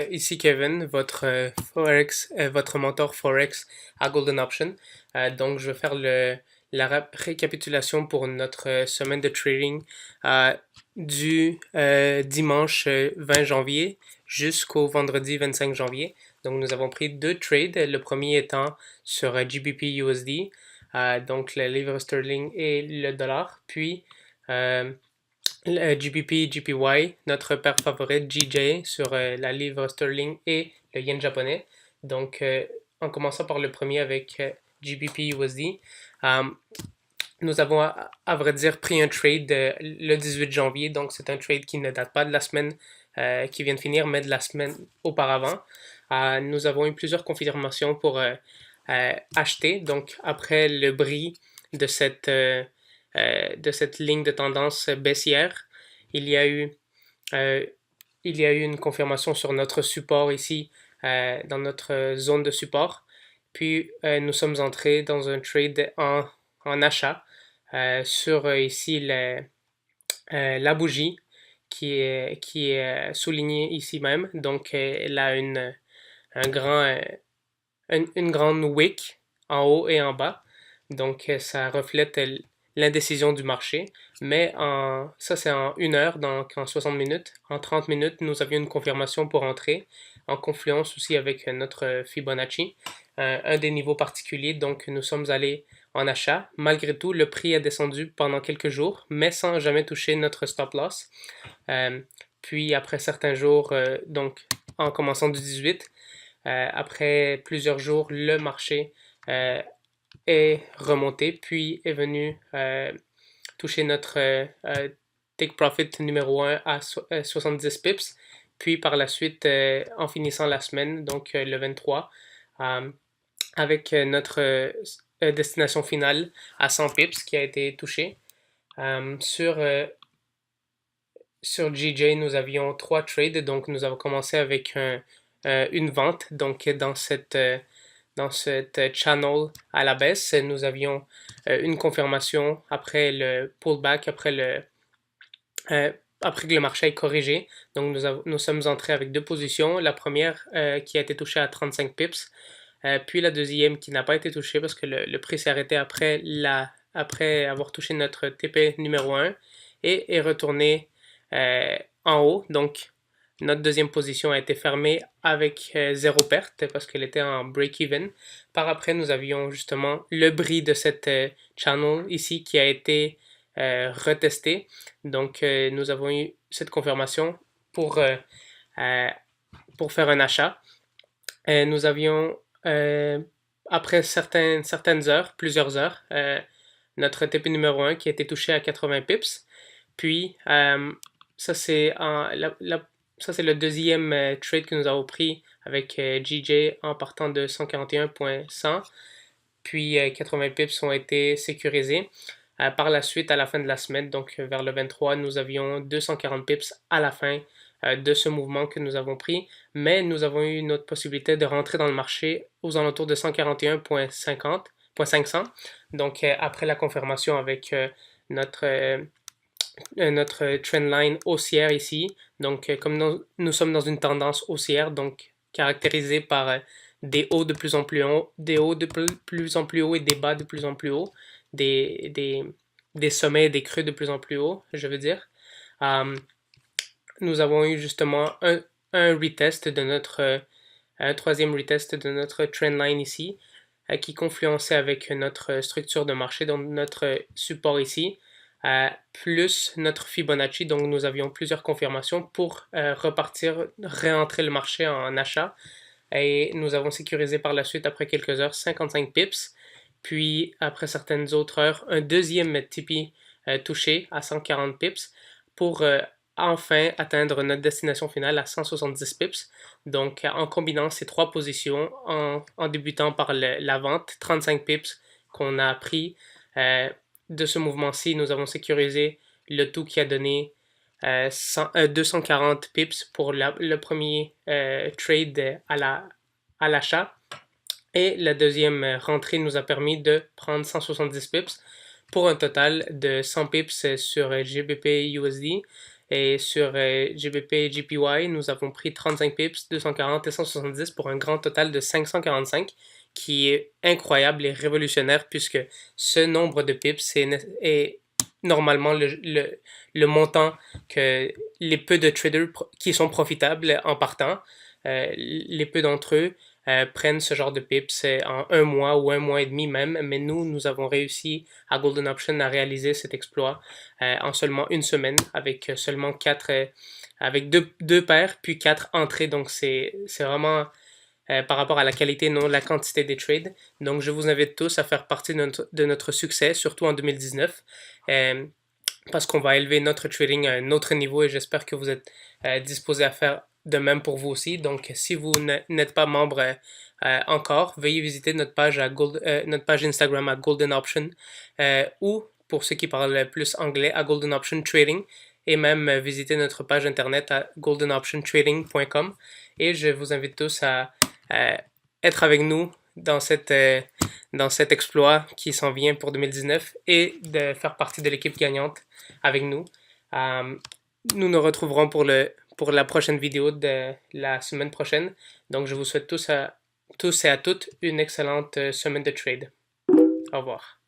Ici Kevin, votre mentor Forex à Golden Option. Donc, je vais faire la récapitulation pour notre semaine de trading du dimanche 20 janvier jusqu'au vendredi 25 janvier. Donc, nous avons pris deux trades. Le premier étant sur GBP USD, donc la livre sterling et le dollar. Puis, le GBP, GPY, notre paire favorite GJ sur la livre sterling et le yen japonais. Donc, en commençant par le premier avec GBP USD, nous avons à vrai dire pris un trade le 18 janvier. Donc, c'est un trade qui ne date pas de la semaine qui vient de finir, mais de la semaine auparavant. Nous avons eu plusieurs confirmations pour acheter. Donc, après le bris de cette ligne de tendance baissière, il y a eu, euh, il y a eu une confirmation sur notre support ici, dans notre zone de support. Puis, nous sommes entrés dans un trade en achat sur ici la bougie qui est soulignée ici même. Donc, elle a un grand, une grande wick en haut et en bas. Donc, ça reflète l'indécision du marché. Mais ça, c'est en 1 heure, donc en 60 minutes. En 30 minutes, nous avions une confirmation pour entrer, en confluence aussi avec notre Fibonacci, un des niveaux particuliers. Donc, nous sommes allés en achat. Malgré tout, le prix a descendu pendant quelques jours, mais sans jamais toucher notre stop loss. Puis, après certains jours, donc en commençant du 18, après plusieurs jours, le marché est remonté, puis est venu toucher notre take profit numéro 1 à 70 pips. Puis par la suite, en finissant la semaine, donc le 23, avec notre destination finale à 100 pips qui a été touchée. Sur GJ, nous avions 3 trades, donc nous avons commencé avec une vente. Donc dans cette channel à la baisse, nous avions une confirmation après le pullback, après que le marché ait corrigé. Donc nous sommes entrés avec deux positions. La première qui a été touchée à 35 pips, puis la deuxième qui n'a pas été touchée parce que le prix s'est arrêté après avoir touché notre TP numéro 1 et est retourné en haut. Donc notre deuxième position a été fermée avec zéro perte parce qu'elle était en break-even. Par après, nous avions justement le bris de cette channel ici qui a été retesté. Donc, nous avons eu cette confirmation pour faire un achat. Nous avions, après certaines heures, plusieurs heures, notre TP numéro 1 qui a été touché à 80 pips. Puis, ça c'est le deuxième trade que nous avons pris avec GJ en partant de 141.100. Puis 80 pips ont été sécurisés. Par la suite, à la fin de la semaine, donc vers le 23, nous avions 240 pips à la fin de ce mouvement que nous avons pris. Mais nous avons eu une autre possibilité de rentrer dans le marché aux alentours de 141.500. Donc après la confirmation avec notre trendline haussière ici. Donc, comme nous sommes dans une tendance haussière, donc caractérisée par des hauts de plus en plus hauts, des hauts de plus en plus hauts et des bas de plus en plus hauts, des sommets et des creux de plus en plus hauts, je veux dire. Nous avons eu justement un retest de un troisième retest de notre trendline ici, qui confluençait avec notre structure de marché, donc notre support ici. Plus notre Fibonacci, donc nous avions plusieurs confirmations pour réentrer le marché en achat. Et nous avons sécurisé par la suite, après quelques heures, 55 pips. Puis, après certaines autres heures, un deuxième TP touché à 140 pips pour enfin atteindre notre destination finale à 170 pips. Donc, en combinant ces trois positions, en débutant par la vente, 35 pips qu'on a pris de ce mouvement-ci, nous avons sécurisé le tout qui a donné 240 pips pour le premier trade à l'achat. Et la deuxième rentrée nous a permis de prendre 170 pips pour un total de 100 pips sur GBP USD Et sur GBP et JPY, nous avons pris 35 pips, 240 et 170 pour un grand total de 545, qui est incroyable et révolutionnaire puisque ce nombre de pips est normalement le montant que les peu de traders qui sont profitables en partant, les peu d'entre eux prennent ce genre de pips en un mois ou un mois et demi même, mais nous avons réussi à Golden Option à réaliser cet exploit en seulement une semaine avec seulement avec deux paires puis quatre entrées, donc c'est vraiment par rapport à la qualité, non la quantité des trades. Donc je vous invite tous à faire partie de notre succès, surtout en 2019. Parce qu'on va élever notre trading à un autre niveau et j'espère que vous êtes disposés à faire de même pour vous aussi. Donc, si vous n'êtes pas membre encore, veuillez visiter notre page Instagram à Golden Option ou, pour ceux qui parlent plus anglais, à Golden Option Trading et même visiter notre page internet à goldenoptiontrading.com. Et je vous invite tous à être avec nous dans cet exploit qui s'en vient pour 2019 et de faire partie de l'équipe gagnante avec nous. Nous nous retrouverons pour la prochaine vidéo de la semaine prochaine. Donc, je vous souhaite tous et à toutes une excellente semaine de trade. Au revoir.